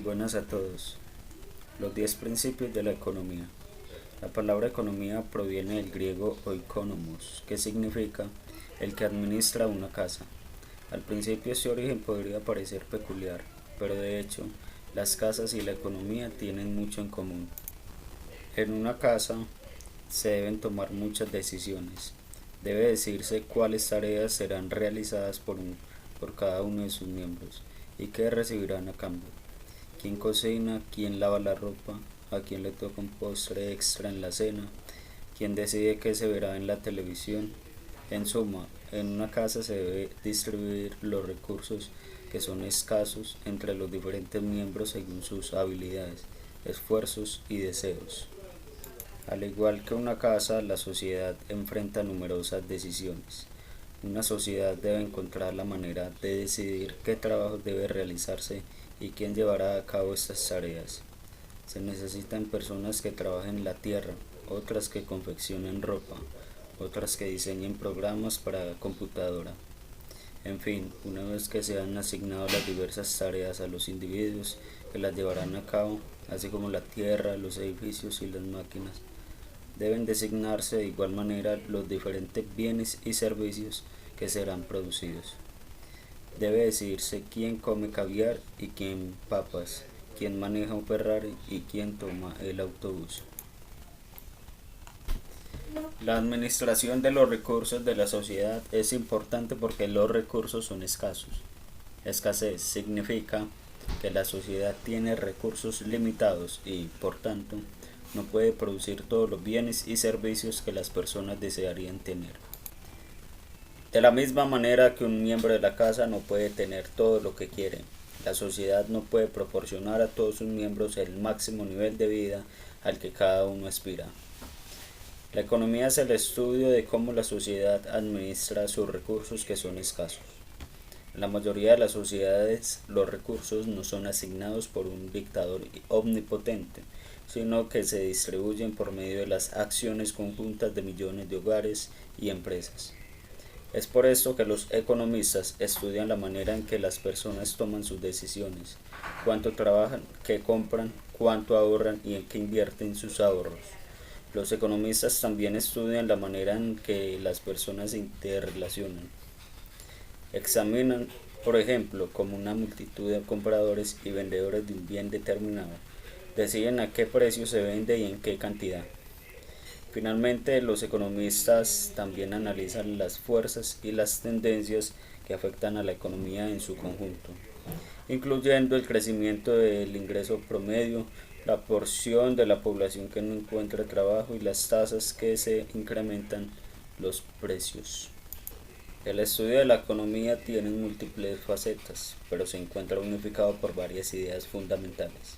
Buenas a todos. Los 10 principios de la economía. La palabra economía proviene del griego oikonomos, que significa el que administra una casa. Al principio este origen podría parecer peculiar, pero de hecho las casas y la economía tienen mucho en común. En una casa se deben tomar muchas decisiones. Debe decirse cuáles tareas serán realizadas por cada uno de sus miembros y qué recibirán a cambio. ¿Quién cocina? ¿Quién lava la ropa? ¿A quién le toca un postre extra en la cena? ¿Quién decide qué se verá en la televisión? En suma, en una casa se debe distribuir los recursos que son escasos entre los diferentes miembros según sus habilidades, esfuerzos y deseos. Al igual que una casa, la sociedad enfrenta numerosas decisiones. Una sociedad debe encontrar la manera de decidir qué trabajo debe realizarse y quién llevará a cabo estas tareas. Se necesitan personas que trabajen la tierra, otras que confeccionen ropa, otras que diseñen programas para la computadora. En fin, una vez que se han asignado las diversas tareas a los individuos que las llevarán a cabo, así como la tierra, los edificios y las máquinas, deben designarse de igual manera los diferentes bienes y servicios que serán producidos. Debe decidirse quién come caviar y quién papas, quién maneja un Ferrari y quién toma el autobús. La administración de los recursos de la sociedad es importante porque los recursos son escasos. Escasez significa que la sociedad tiene recursos limitados y, por tanto, no puede producir todos los bienes y servicios que las personas desearían tener. De la misma manera que un miembro de la casa no puede tener todo lo que quiere, la sociedad no puede proporcionar a todos sus miembros el máximo nivel de vida al que cada uno aspira. La economía es el estudio de cómo la sociedad administra sus recursos que son escasos. En la mayoría de las sociedades los recursos no son asignados por un dictador omnipotente, sino que se distribuyen por medio de las acciones conjuntas de millones de hogares y empresas. Es por esto que los economistas estudian la manera en que las personas toman sus decisiones, cuánto trabajan, qué compran, cuánto ahorran y en qué invierten sus ahorros. Los economistas también estudian la manera en que las personas se interrelacionan. Examinan, por ejemplo, cómo una multitud de compradores y vendedores de un bien determinado deciden a qué precio se vende y en qué cantidad. Finalmente, los economistas también analizan las fuerzas y las tendencias que afectan a la economía en su conjunto, incluyendo el crecimiento del ingreso promedio, la porción de la población que no encuentra trabajo y las tasas que se incrementan los precios. El estudio de la economía tiene múltiples facetas, pero se encuentra unificado por varias ideas fundamentales.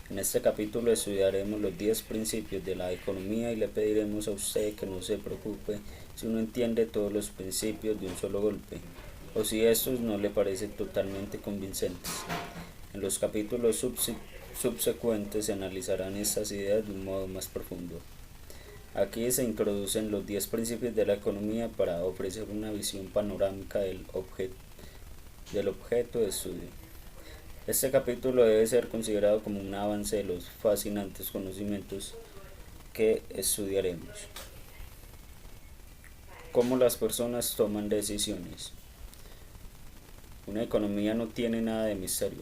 En este capítulo estudiaremos los 10 principios de la economía y le pediremos a usted que no se preocupe si no entiende todos los principios de un solo golpe, o si estos no le parecen totalmente convincentes. En los capítulos subsecuentes se analizarán estas ideas de un modo más profundo. Aquí se introducen los 10 principios de la economía para ofrecer una visión panorámica del objeto de estudio. Este capítulo debe ser considerado como un avance de los fascinantes conocimientos que estudiaremos. Cómo las personas toman decisiones. Una economía no tiene nada de misterio,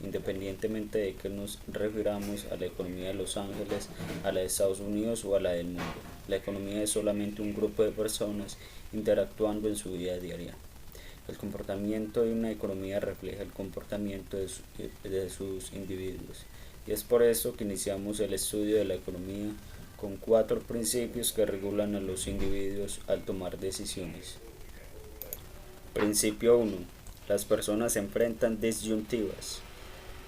independientemente de que nos refiramos a la economía de Los Ángeles, a la de Estados Unidos o a la del mundo. La economía es solamente un grupo de personas interactuando en su vida diaria. El comportamiento de una economía refleja el comportamiento de sus individuos, y es por eso que iniciamos el estudio de la economía con 4 principios que regulan a los individuos al tomar decisiones. Principio 1. Las personas se enfrentan disyuntivas.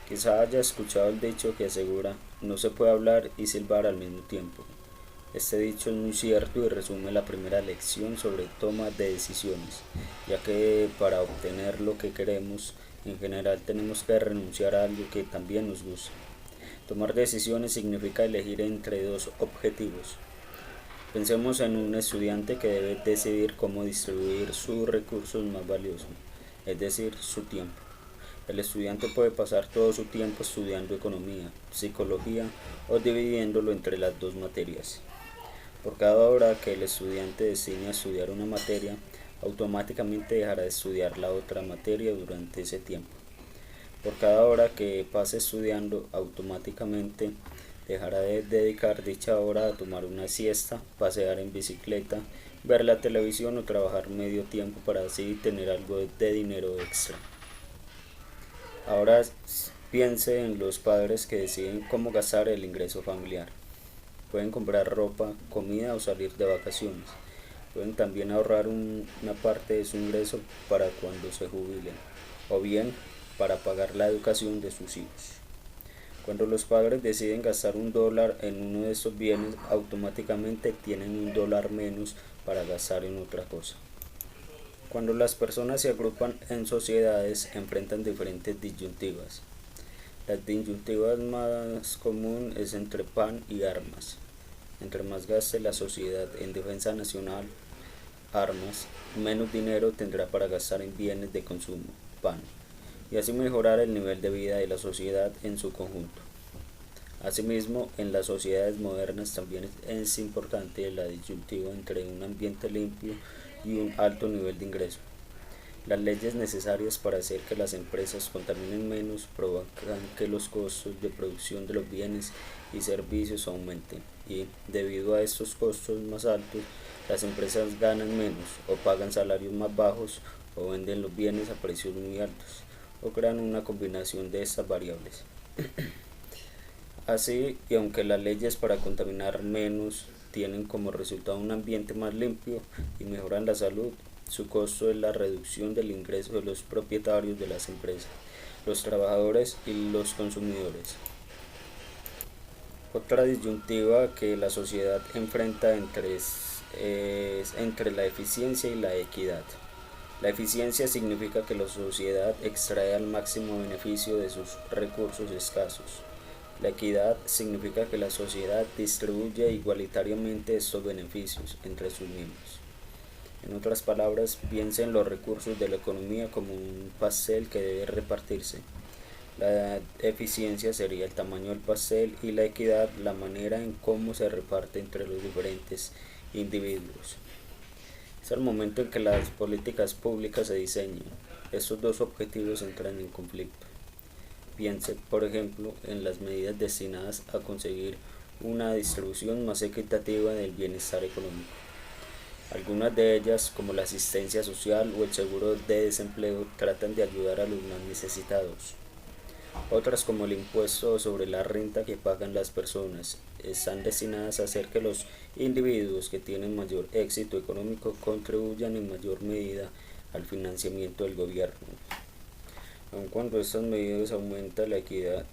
Quizá haya escuchado el dicho que asegura: no se puede hablar y silbar al mismo tiempo. Este dicho es muy cierto y resume la primera lección sobre toma de decisiones, ya que para obtener lo que queremos, en general tenemos que renunciar a algo que también nos gusta. Tomar decisiones significa elegir entre dos objetivos. Pensemos en un estudiante que debe decidir cómo distribuir sus recursos más valiosos, es decir, su tiempo. El estudiante puede pasar todo su tiempo estudiando economía, psicología o dividiéndolo entre las dos materias. Por cada hora que el estudiante destine a estudiar una materia, automáticamente dejará de estudiar la otra materia durante ese tiempo. Por cada hora que pase estudiando, automáticamente dejará de dedicar dicha hora a tomar una siesta, pasear en bicicleta, ver la televisión o trabajar medio tiempo para así tener algo de dinero extra. Ahora piense en los padres que deciden cómo gastar el ingreso familiar. Pueden comprar ropa, comida o salir de vacaciones. Pueden también ahorrar una parte de su ingreso para cuando se jubilen, o bien para pagar la educación de sus hijos. Cuando los padres deciden gastar $1 en uno de estos bienes, automáticamente tienen $1 menos para gastar en otra cosa. Cuando las personas se agrupan en sociedades, enfrentan diferentes disyuntivas. La disyuntiva más común es entre pan y armas. Entre más gaste la sociedad en defensa nacional, armas, menos dinero tendrá para gastar en bienes de consumo, pan, y así mejorar el nivel de vida de la sociedad en su conjunto. Asimismo, en las sociedades modernas también es importante la disyuntiva entre un ambiente limpio y un alto nivel de ingreso. Las leyes necesarias para hacer que las empresas contaminen menos provocan que los costos de producción de los bienes y servicios aumenten y, debido a estos costos más altos, las empresas ganan menos o pagan salarios más bajos o venden los bienes a precios muy altos o crean una combinación de estas variables. Así, y aunque las leyes para contaminar menos tienen como resultado un ambiente más limpio y mejoran la salud, su costo es la reducción del ingreso de los propietarios de las empresas, los trabajadores y los consumidores. Otra disyuntiva que la sociedad enfrenta es entre la eficiencia y la equidad. La eficiencia significa que la sociedad extrae al máximo beneficio de sus recursos escasos. La equidad significa que la sociedad distribuye igualitariamente estos beneficios entre sus miembros. En otras palabras, piensa en los recursos de la economía como un pastel que debe repartirse. La eficiencia sería el tamaño del pastel y la equidad la manera en cómo se reparte entre los diferentes individuos. Es el momento en que las políticas públicas se diseñan. Estos dos objetivos entran en conflicto. Piense, por ejemplo, en las medidas destinadas a conseguir una distribución más equitativa del bienestar económico. Algunas de ellas, como la asistencia social o el seguro de desempleo, tratan de ayudar a los más necesitados. Otras, como el impuesto sobre la renta que pagan las personas, están destinadas a hacer que los individuos que tienen mayor éxito económico contribuyan en mayor medida al financiamiento del gobierno. Aun cuando estas medidas aumentan la equidad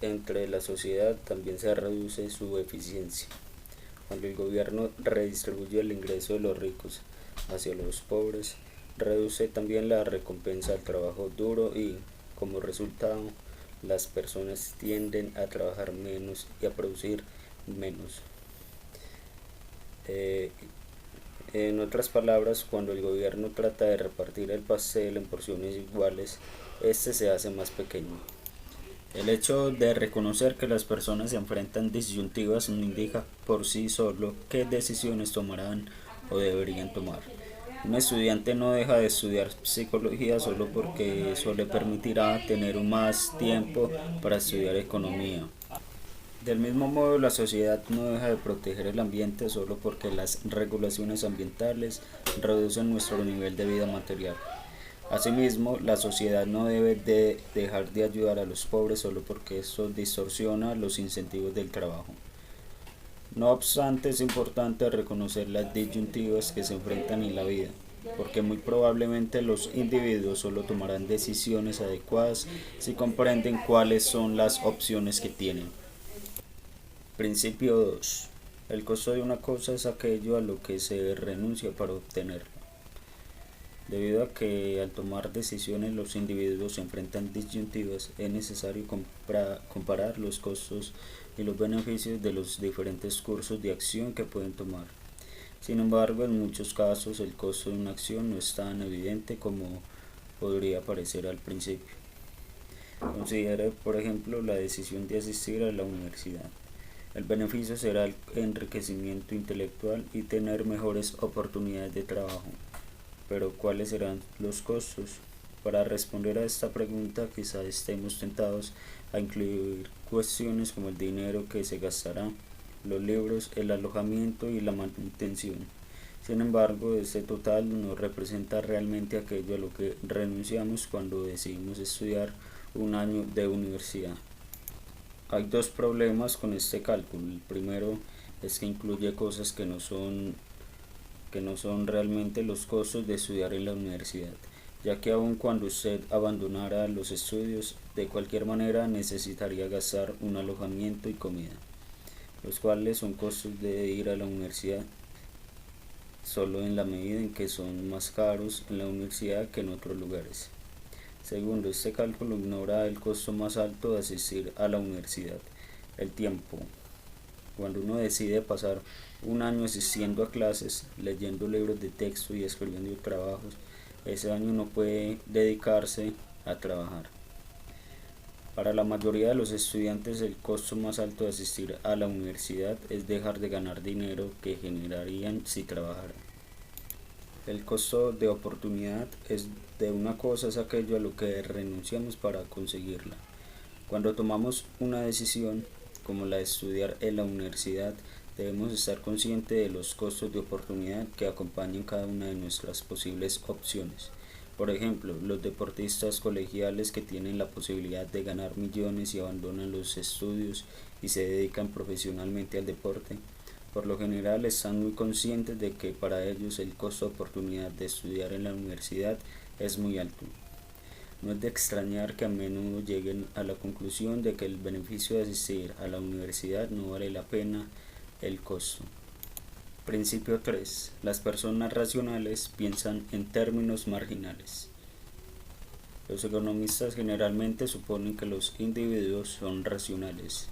entre la sociedad, también se reduce su eficiencia. Cuando el gobierno redistribuye el ingreso de los ricos hacia los pobres, reduce también la recompensa al trabajo duro y, como resultado, las personas tienden a trabajar menos y a producir menos. En otras palabras, cuando el gobierno trata de repartir el pastel en porciones iguales, este se hace más pequeño. El hecho de reconocer que las personas se enfrentan disyuntivas no indica por sí solo qué decisiones tomarán o deberían tomar. Un estudiante no deja de estudiar psicología solo porque eso le permitirá tener más tiempo para estudiar economía. Del mismo modo, la sociedad no deja de proteger el ambiente solo porque las regulaciones ambientales reducen nuestro nivel de vida material. Asimismo, la sociedad no debe de dejar de ayudar a los pobres solo porque eso distorsiona los incentivos del trabajo. No obstante, es importante reconocer las disyuntivas que se enfrentan en la vida, porque muy probablemente los individuos solo tomarán decisiones adecuadas si comprenden cuáles son las opciones que tienen. Principio 2. El costo de una cosa es aquello a lo que se renuncia para obtenerlo. Debido a que al tomar decisiones los individuos se enfrentan disyuntivas, es necesario comparar los costos y los beneficios de los diferentes cursos de acción que pueden tomar. Sin embargo, en muchos casos el costo de una acción no es tan evidente como podría parecer al principio. Considere, por ejemplo, la decisión de asistir a la universidad. El beneficio será el enriquecimiento intelectual y tener mejores oportunidades de trabajo. Pero ¿cuáles serán los costos? Para responder a esta pregunta quizá estemos tentados a incluir cuestiones como el dinero que se gastará, los libros, el alojamiento y la manutención. Sin embargo, este total no representa realmente aquello a lo que renunciamos cuando decidimos estudiar un año de universidad. Hay dos problemas con este cálculo. El primero es que incluye cosas que no son realmente los costos de estudiar en la universidad, ya que aun cuando usted abandonara los estudios, de cualquier manera necesitaría gastar un alojamiento y comida, los cuales son costos de ir a la universidad, solo en la medida en que son más caros en la universidad que en otros lugares. Segundo, este cálculo ignora el costo más alto de asistir a la universidad, el tiempo. Cuando uno decide pasar un año asistiendo a clases, leyendo libros de texto y escribiendo trabajos, ese año no puede dedicarse a trabajar. Para la mayoría de los estudiantes, el costo más alto de asistir a la universidad es dejar de ganar dinero que generarían si trabajaran. El costo de oportunidad es de una cosa es aquello a lo que renunciamos para conseguirla. Cuando tomamos una decisión como la de estudiar en la universidad, debemos estar conscientes de los costos de oportunidad que acompañan cada una de nuestras posibles opciones. Por ejemplo, los deportistas colegiales que tienen la posibilidad de ganar millones y abandonan los estudios y se dedican profesionalmente al deporte, por lo general están muy conscientes de que para ellos el costo de oportunidad de estudiar en la universidad es muy alto. No es de extrañar que a menudo lleguen a la conclusión de que el beneficio de asistir a la universidad no vale la pena el costo. Principio 3. Las personas racionales piensan en términos marginales. Los economistas generalmente suponen que los individuos son racionales.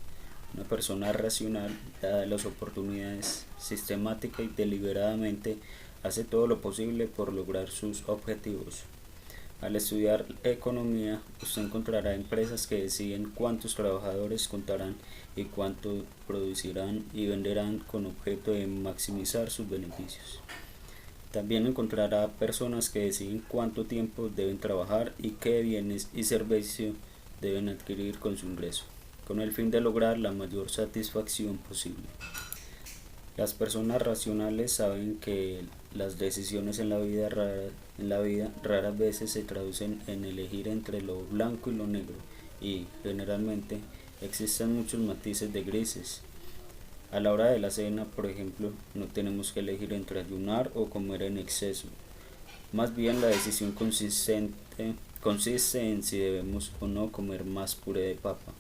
Una persona racional, dadas las oportunidades, sistemática y deliberadamente hace todo lo posible por lograr sus objetivos. Al estudiar economía, usted encontrará empresas que deciden cuántos trabajadores contarán y cuánto producirán y venderán con objeto de maximizar sus beneficios. También encontrará personas que deciden cuánto tiempo deben trabajar y qué bienes y servicios deben adquirir con su ingreso, con el fin de lograr la mayor satisfacción posible. Las personas racionales saben que las decisiones en la vida raras veces se traducen en elegir entre lo blanco y lo negro, y generalmente existen muchos matices de grises. A la hora de la cena, por ejemplo, no tenemos que elegir entre ayunar o comer en exceso. Más bien la decisión consiste en si debemos o no comer más puré de papa.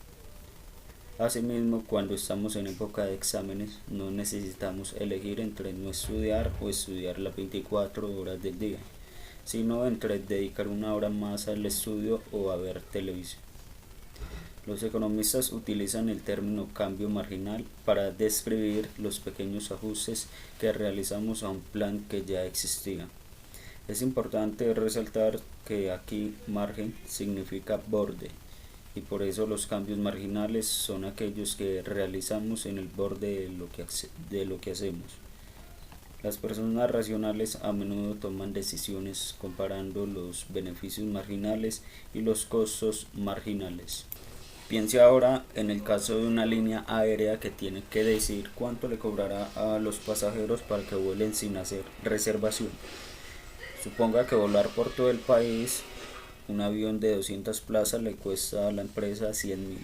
Asimismo, cuando estamos en época de exámenes, no necesitamos elegir entre no estudiar o estudiar las 24 horas del día, sino entre dedicar una hora más al estudio o a ver televisión. Los economistas utilizan el término cambio marginal para describir los pequeños ajustes que realizamos a un plan que ya existía. Es importante resaltar que aquí margen significa borde, y por eso los cambios marginales son aquellos que realizamos en el borde de lo que hacemos. Las personas racionales a menudo toman decisiones comparando los beneficios marginales y los costos marginales. Piense ahora en el caso de una línea aérea que tiene que decir cuánto le cobrará a los pasajeros para que vuelen sin hacer reservación. Suponga que volar por todo el país, un avión de 200 plazas le cuesta a la empresa 100.000.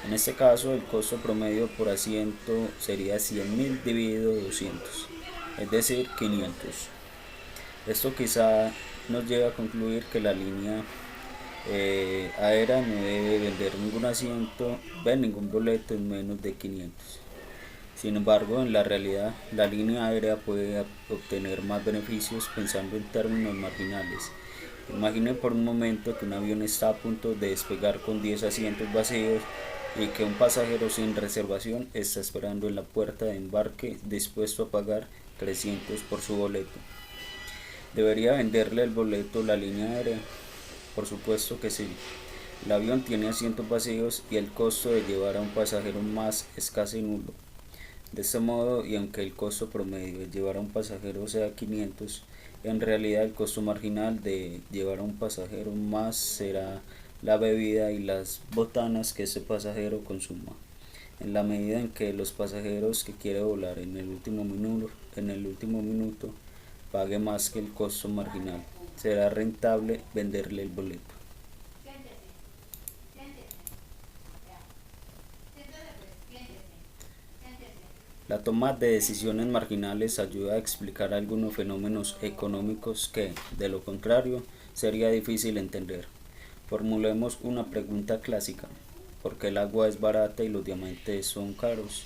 En este caso, el costo promedio por asiento sería 100.000 dividido 200, es decir, 500. Esto quizá nos lleva a concluir que la línea aérea no debe vender ningún asiento, ningún boleto en menos de 500. Sin embargo, en la realidad, la línea aérea puede obtener más beneficios pensando en términos marginales. Imagine por un momento que un avión está a punto de despegar con 10 asientos vacíos y que un pasajero sin reservación está esperando en la puerta de embarque dispuesto a pagar 300 por su boleto. ¿Debería venderle el boleto la línea aérea? Por supuesto que sí. El avión tiene asientos vacíos y el costo de llevar a un pasajero más es casi nulo. De este modo, y aunque el costo promedio de llevar a un pasajero sea 500, en realidad el costo marginal de llevar a un pasajero más será la bebida y las botanas que ese pasajero consuma. En la medida en que los pasajeros que quiere volar en el último minuto pague más que el costo marginal, será rentable venderle el boleto. La toma de decisiones marginales ayuda a explicar algunos fenómenos económicos que, de lo contrario, sería difícil entender. Formulemos una pregunta clásica: ¿por qué el agua es barata y los diamantes son caros?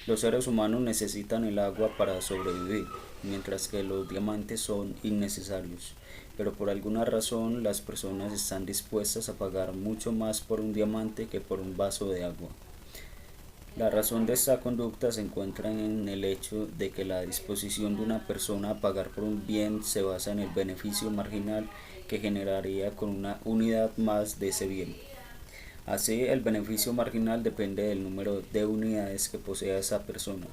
Los seres humanos necesitan el agua para sobrevivir, mientras que los diamantes son innecesarios, pero por alguna razón las personas están dispuestas a pagar mucho más por un diamante que por un vaso de agua. La razón de esta conducta se encuentra en el hecho de que la disposición de una persona a pagar por un bien se basa en el beneficio marginal que generaría con una unidad más de ese bien. Así, el beneficio marginal depende del número de unidades que posea esa persona.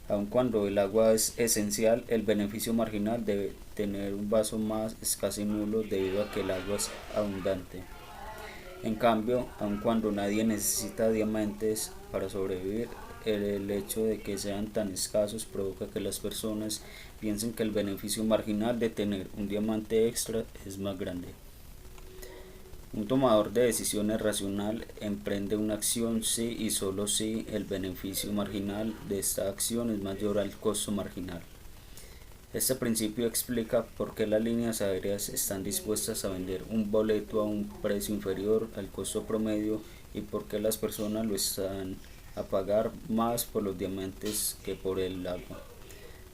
Aun cuando el agua es esencial, el beneficio marginal de tener un vaso más es casi nulo debido a que el agua es abundante. En cambio, aun cuando nadie necesita diamantes para sobrevivir, el hecho de que sean tan escasos provoca que las personas piensen que el beneficio marginal de tener un diamante extra es más grande. Un tomador de decisiones racional emprende una acción si y solo si el beneficio marginal de esta acción es mayor al costo marginal. Este principio explica por qué las líneas aéreas están dispuestas a vender un boleto a un precio inferior al costo promedio y por qué las personas lo están a pagar más por los diamantes que por el agua.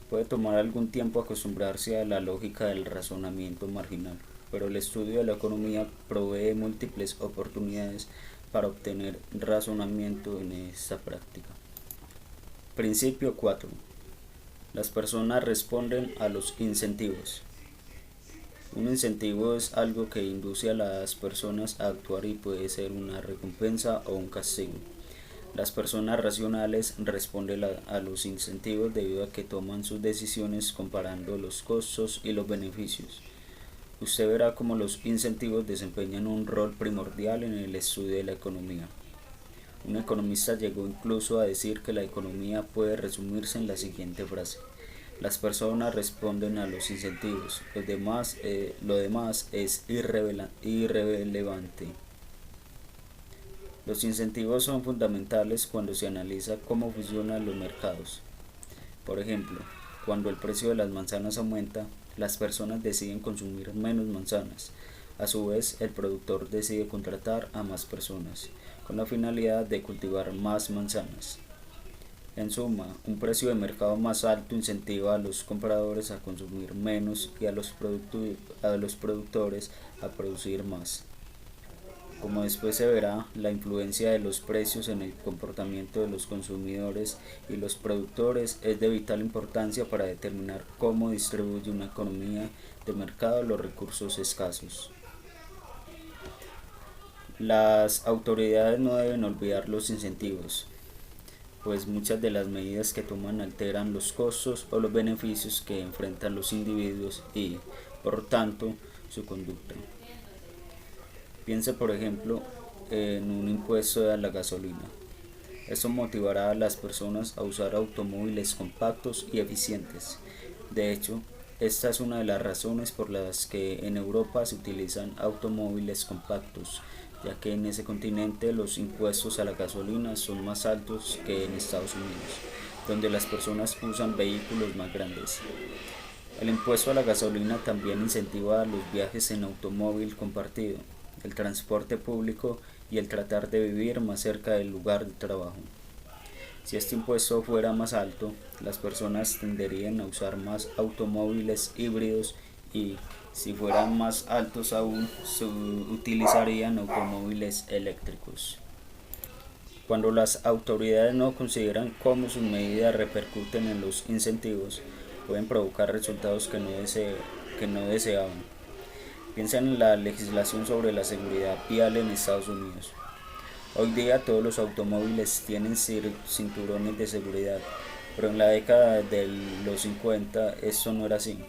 Puede tomar algún tiempo acostumbrarse a la lógica del razonamiento marginal, pero el estudio de la economía provee múltiples oportunidades para obtener razonamiento en esta práctica. Principio 4. Las personas responden a los incentivos. Un incentivo es algo que induce a las personas a actuar y puede ser una recompensa o un castigo. Las personas racionales responden a los incentivos debido a que toman sus decisiones comparando los costos y los beneficios. Usted verá cómo los incentivos desempeñan un rol primordial en el estudio de la economía. Un economista llegó incluso a decir que la economía puede resumirse en la siguiente frase: las personas responden a los incentivos, lo demás es irrelevante. Los incentivos son fundamentales cuando se analiza cómo funcionan los mercados. Por ejemplo, cuando el precio de las manzanas aumenta, las personas deciden consumir menos manzanas. A su vez, el productor decide contratar a más personas, con la finalidad de cultivar más manzanas. En suma, un precio de mercado más alto incentiva a los compradores a consumir menos y a los productores a producir más. Como después se verá, la influencia de los precios en el comportamiento de los consumidores y los productores es de vital importancia para determinar cómo distribuye una economía de mercado los recursos escasos. Las autoridades no deben olvidar los incentivos, pues muchas de las medidas que toman alteran los costos o los beneficios que enfrentan los individuos y, por tanto, su conducta. Piense, por ejemplo, en un impuesto a la gasolina. Esto motivará a las personas a usar automóviles compactos y eficientes. De hecho, esta es una de las razones por las que en Europa se utilizan automóviles compactos, ya que en ese continente los impuestos a la gasolina son más altos que en Estados Unidos, donde las personas usan vehículos más grandes. El impuesto a la gasolina también incentiva los viajes en automóvil compartido, el transporte público y el tratar de vivir más cerca del lugar de trabajo. Si este impuesto fuera más alto, las personas tenderían a usar más automóviles híbridos y, si fueran más altos aún, utilizarían automóviles eléctricos. Cuando las autoridades no consideran cómo sus medidas repercuten en los incentivos, pueden provocar resultados que no deseaban. Piensa en la legislación sobre la seguridad vial en Estados Unidos. Hoy día todos los automóviles tienen cinturones de seguridad, pero en la década de los 50 esto no era así.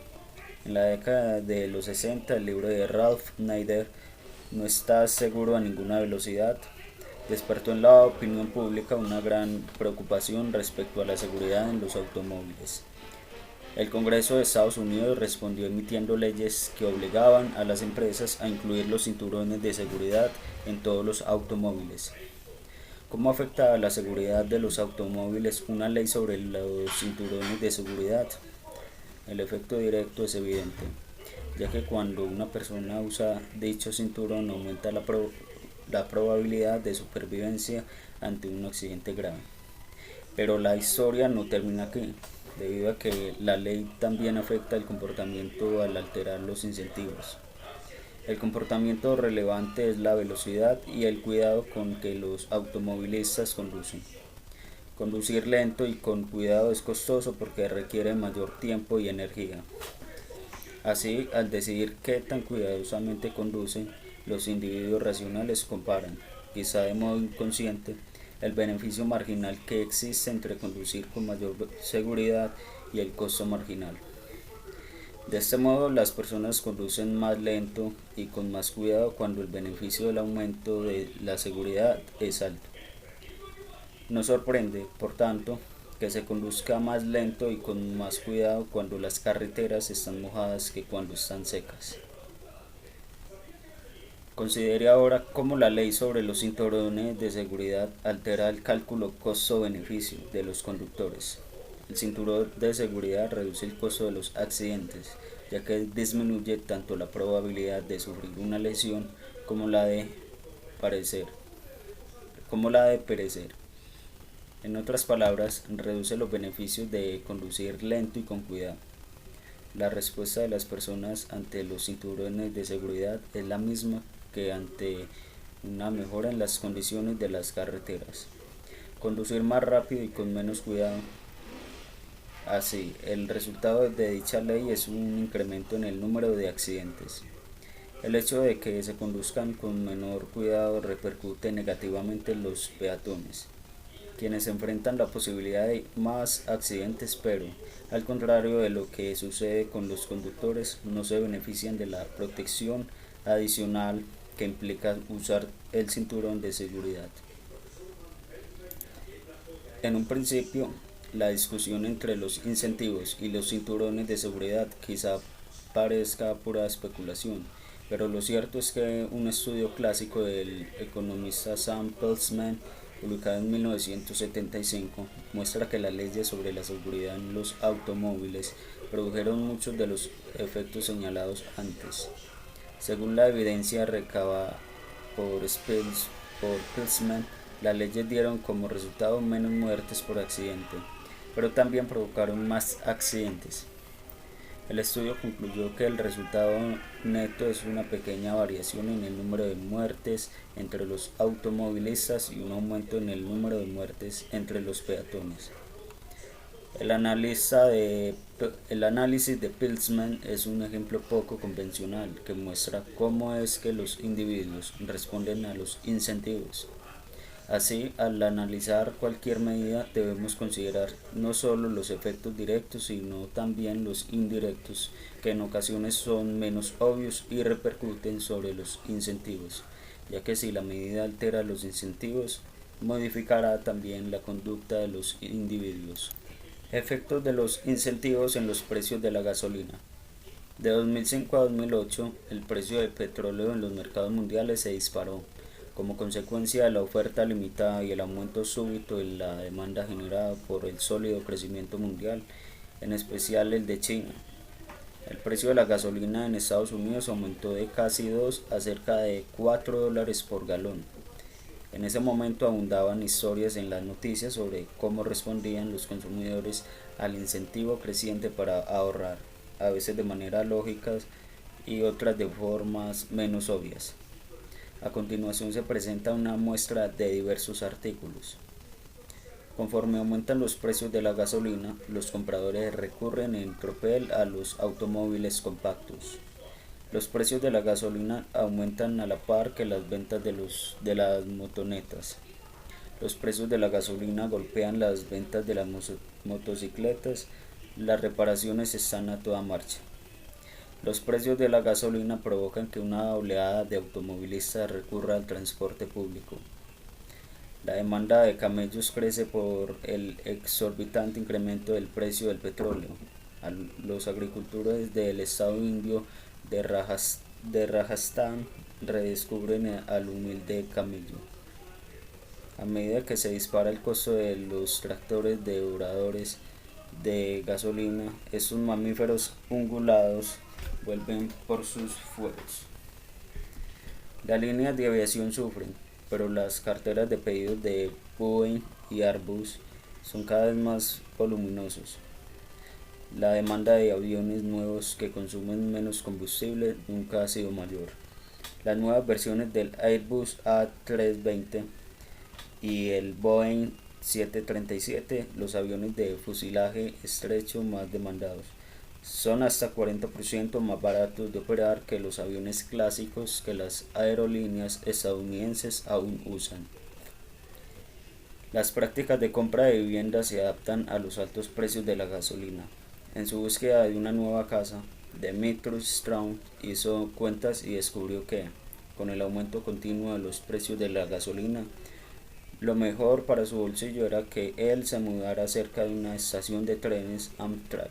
En la década de los 60 el libro de Ralph Nader, "No estás seguro a ninguna velocidad", despertó en la opinión pública una gran preocupación respecto a la seguridad en los automóviles. El Congreso de Estados Unidos respondió emitiendo leyes que obligaban a las empresas a incluir los cinturones de seguridad en todos los automóviles. ¿Cómo afecta a la seguridad de los automóviles una ley sobre los cinturones de seguridad? El efecto directo es evidente, ya que cuando una persona usa dicho cinturón aumenta la probabilidad de supervivencia ante un accidente grave. Pero la historia no termina aquí, debido a que la ley también afecta el comportamiento al alterar los incentivos. El comportamiento relevante es la velocidad y el cuidado con que los automovilistas conducen. Conducir lento y con cuidado es costoso porque requiere mayor tiempo y energía. Así, al decidir qué tan cuidadosamente conducen, los individuos racionales comparan, quizá de modo inconsciente, el beneficio marginal que existe entre conducir con mayor seguridad y el costo marginal. De este modo, las personas conducen más lento y con más cuidado cuando el beneficio del aumento de la seguridad es alto. No sorprende, por tanto, que se conduzca más lento y con más cuidado cuando las carreteras están mojadas que cuando están secas. Considere ahora cómo la ley sobre los cinturones de seguridad altera el cálculo costo-beneficio de los conductores. El cinturón de seguridad reduce el costo de los accidentes, ya que disminuye tanto la probabilidad de sufrir una lesión como la de perecer. En otras palabras, reduce los beneficios de conducir lento y con cuidado. La respuesta de las personas ante los cinturones de seguridad es la misma que ante una mejora en las condiciones de las carreteras: conducir más rápido y con menos cuidado. Así, el resultado de dicha ley es un incremento en el número de accidentes. El hecho de que se conduzcan con menor cuidado repercute negativamente en los peatones, quienes enfrentan la posibilidad de más accidentes, pero, al contrario de lo que sucede con los conductores, no se benefician de la protección adicional que implica usar el cinturón de seguridad. En un principio, la discusión entre los incentivos y los cinturones de seguridad quizá parezca pura especulación, pero lo cierto es que un estudio clásico del economista Sam Peltzman, publicado en 1975, muestra que las leyes sobre la seguridad en los automóviles produjeron muchos de los efectos señalados antes. Según la evidencia recabada por Peltzman, las leyes dieron como resultado menos muertes por accidente, pero también provocaron más accidentes. El estudio concluyó que el resultado neto es una pequeña variación en el número de muertes entre los automovilistas y un aumento en el número de muertes entre los peatones. El análisis de Peltzman es un ejemplo poco convencional que muestra cómo es que los individuos responden a los incentivos. Así, al analizar cualquier medida debemos considerar no solo los efectos directos, sino también los indirectos, que en ocasiones son menos obvios y repercuten sobre los incentivos, ya que si la medida altera los incentivos, modificará también la conducta de los individuos. Efectos de los incentivos en los precios de la gasolina. De 2005 a 2008, el precio del petróleo en los mercados mundiales se disparó, como consecuencia de la oferta limitada y el aumento súbito de la demanda generada por el sólido crecimiento mundial, en especial el de China. El precio de la gasolina en Estados Unidos aumentó de casi 2 a cerca de $4 por galón. En ese momento abundaban historias en las noticias sobre cómo respondían los consumidores al incentivo creciente para ahorrar, a veces de manera lógica y otras de formas menos obvias. A continuación se presenta una muestra de diversos artículos. Conforme aumentan los precios de la gasolina, los compradores recurren en tropel a los automóviles compactos. Los precios de la gasolina aumentan a la par que las ventas de las motonetas. Los precios de la gasolina golpean las ventas de las motocicletas. Las reparaciones están a toda marcha. Los precios de la gasolina provocan que una oleada de automovilistas recurra al transporte público. La demanda de camellos crece por el exorbitante incremento del precio del petróleo. Los agricultores del estado indio de Rajasthan redescubren al humilde camello. A medida que se dispara el costo de los tractores devoradores de gasolina, estos mamíferos ungulados vuelven por sus fueros. Las líneas de aviación sufren, pero las carteras de pedidos de Boeing y Airbus son cada vez más voluminosos. La demanda de aviones nuevos que consumen menos combustible nunca ha sido mayor. Las nuevas versiones del Airbus A320 y el Boeing 737, los aviones de fuselaje estrecho más demandados, son hasta 40% más baratos de operar que los aviones clásicos que las aerolíneas estadounidenses aún usan. Las prácticas de compra de viviendas se adaptan a los altos precios de la gasolina. En su búsqueda de una nueva casa, Demetrius Strauss hizo cuentas y descubrió que, con el aumento continuo de los precios de la gasolina, lo mejor para su bolsillo era que él se mudara cerca de una estación de trenes Amtrak.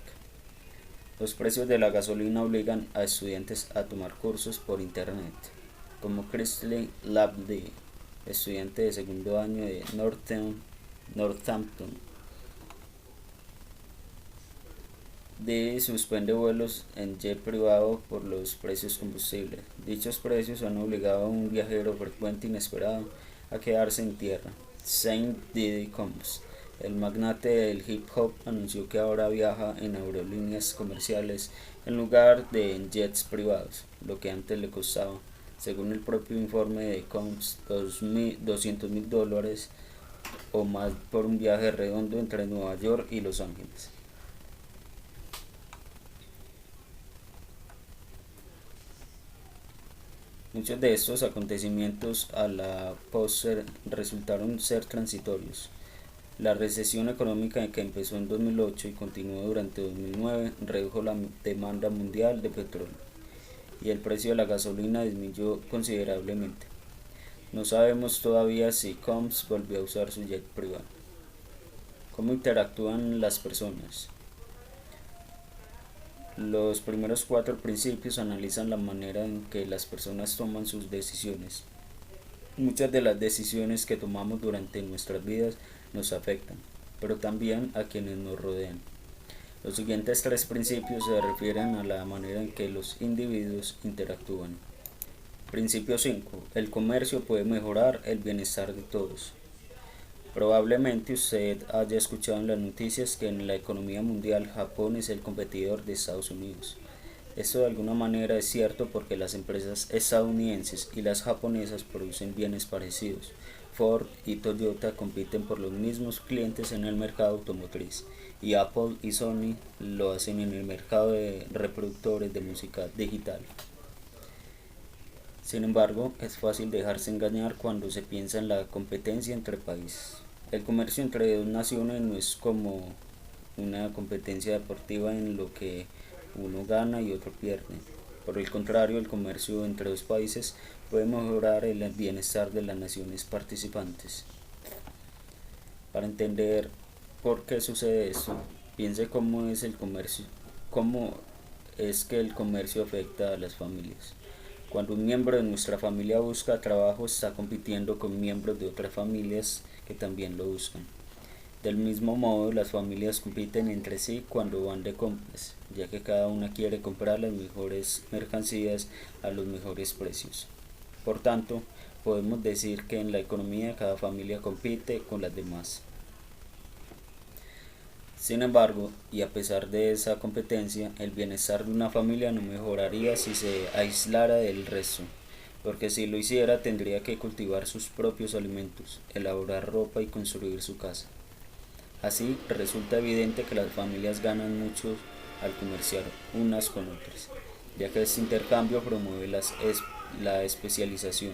Los precios de la gasolina obligan a estudiantes a tomar cursos por internet, como Christy Labdie, estudiante de segundo año de Northampton. Dee suspende vuelos en jet privado por los precios combustibles. Dichos precios han obligado a un viajero frecuente inesperado a quedarse en tierra. Saint Diddy Combs, el magnate del hip hop, anunció que ahora viaja en aerolíneas comerciales en lugar de en jets privados, lo que antes le costaba, según el propio informe de Combs, $200,000 o más por un viaje redondo entre Nueva York y Los Ángeles. Muchos de estos acontecimientos a la postre resultaron ser transitorios. La recesión económica que empezó en 2008 y continuó durante 2009 redujo la demanda mundial de petróleo y el precio de la gasolina disminuyó considerablemente. No sabemos todavía si Combs volvió a usar su jet privado. ¿Cómo interactúan las personas? Los primeros 4 principios analizan la manera en que las personas toman sus decisiones. Muchas de las decisiones que tomamos durante nuestras vidas nos afectan, pero también a quienes nos rodean. Los siguientes 3 principios se refieren a la manera en que los individuos interactúan. Principio 5. El comercio puede mejorar el bienestar de todos. Probablemente usted haya escuchado en las noticias que en la economía mundial Japón es el competidor de Estados Unidos. Esto de alguna manera es cierto porque las empresas estadounidenses y las japonesas producen bienes parecidos. Ford y Toyota compiten por los mismos clientes en el mercado automotriz y Apple y Sony lo hacen en el mercado de reproductores de música digital. Sin embargo, es fácil dejarse engañar cuando se piensa en la competencia entre países. El comercio entre dos naciones no es como una competencia deportiva en lo que uno gana y otro pierde. Por el contrario, el comercio entre dos países puede mejorar el bienestar de las naciones participantes. Para entender por qué sucede esto, piense cómo es que el comercio afecta a las familias. Cuando un miembro de nuestra familia busca trabajo, está compitiendo con miembros de otras familias que también lo buscan. Del mismo modo, las familias compiten entre sí cuando van de compras, ya que cada una quiere comprar las mejores mercancías a los mejores precios. Por tanto, podemos decir que en la economía cada familia compite con las demás. Sin embargo, y a pesar de esa competencia, el bienestar de una familia no mejoraría si se aislara del resto, porque si lo hiciera tendría que cultivar sus propios alimentos, elaborar ropa y construir su casa. Así, resulta evidente que las familias ganan mucho al comerciar unas con otras. ya que este intercambio promueve la especialización.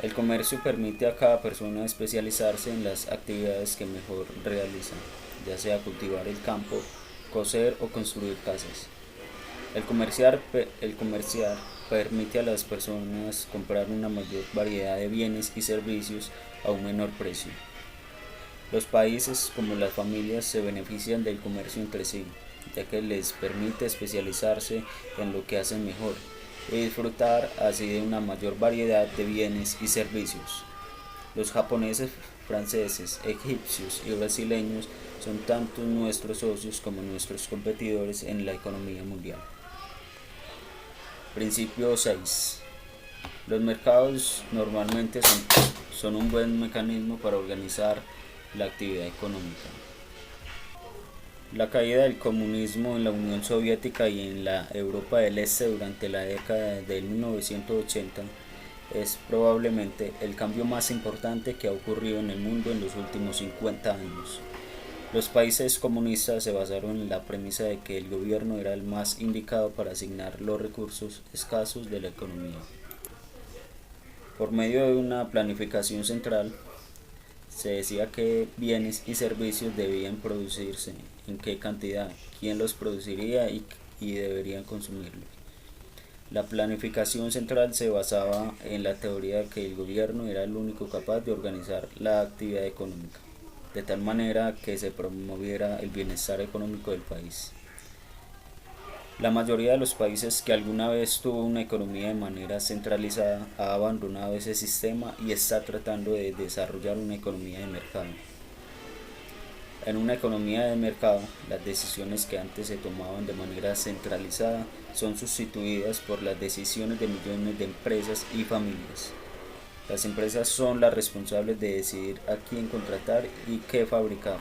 El comercio permite a cada persona especializarse en las actividades que mejor realizan, ya sea cultivar el campo, coser o construir casas. El comerciar permite a las personas comprar una mayor variedad de bienes y servicios a un menor precio. Los países, como las familias, se benefician del comercio entre sí, ya que les permite especializarse en lo que hacen mejor y disfrutar así de una mayor variedad de bienes y servicios. Los japoneses, franceses, egipcios y brasileños son tanto nuestros socios como nuestros competidores en la economía mundial. Principio 6. Los mercados normalmente son un buen mecanismo para organizar la actividad económica. La caída del comunismo en la Unión Soviética y en la Europa del Este durante la década de 1980 es probablemente el cambio más importante que ha ocurrido en el mundo en los últimos 50 años. Los países comunistas se basaron en la premisa de que el gobierno era el más indicado para asignar los recursos escasos de la economía. Por medio de una planificación central, se decía qué bienes y servicios debían producirse, en qué cantidad, quién los produciría y deberían consumirlos. La planificación central se basaba en la teoría de que el gobierno era el único capaz de organizar la actividad económica, de tal manera que se promoviera el bienestar económico del país. La mayoría de los países que alguna vez tuvo una economía de manera centralizada ha abandonado ese sistema y está tratando de desarrollar una economía de mercado. En una economía de mercado, las decisiones que antes se tomaban de manera centralizada son sustituidas por las decisiones de millones de empresas y familias. Las empresas son las responsables de decidir a quién contratar y qué fabricar.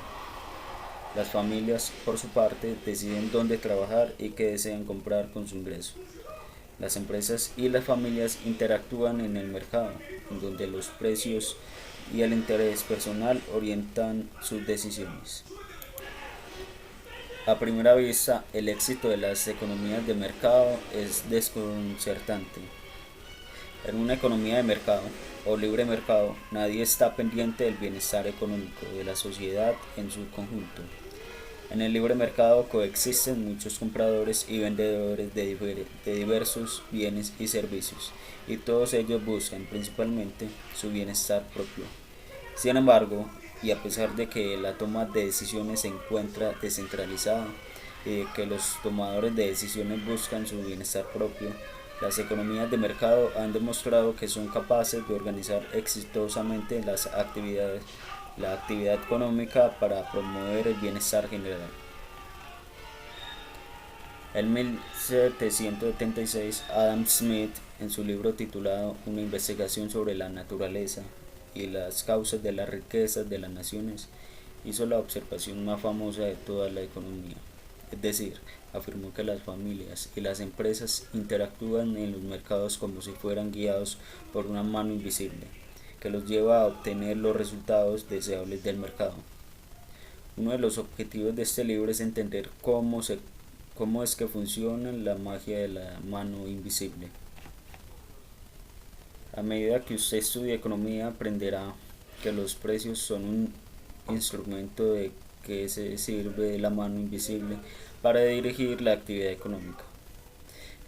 Las familias, por su parte, deciden dónde trabajar y qué desean comprar con su ingreso. Las empresas y las familias interactúan en el mercado, en donde los precios y el interés personal orientan sus decisiones. A primera vista, el éxito de las economías de mercado es desconcertante. En una economía de mercado o libre mercado, nadie está pendiente del bienestar económico de la sociedad en su conjunto. En el libre mercado coexisten muchos compradores y vendedores de diversos bienes y servicios, y todos ellos buscan principalmente su bienestar propio. Sin embargo, y a pesar de que la toma de decisiones se encuentra descentralizada y de que los tomadores de decisiones buscan su bienestar propio, las economías de mercado han demostrado que son capaces de organizar exitosamente la actividad económica para promover el bienestar general. En 1776, Adam Smith, en su libro titulado Una investigación sobre la naturaleza y las causas de las riquezas de las naciones, hizo la observación más famosa de toda la economía. Es decir, afirmó que las familias y las empresas interactúan en los mercados como si fueran guiados por una mano invisible, que los lleva a obtener los resultados deseables del mercado. Uno de los objetivos de este libro es entender cómo es que funciona la magia de la mano invisible. A medida que usted estudia economía, aprenderá que los precios son un instrumento de que se sirve de la mano invisible para dirigir la actividad económica.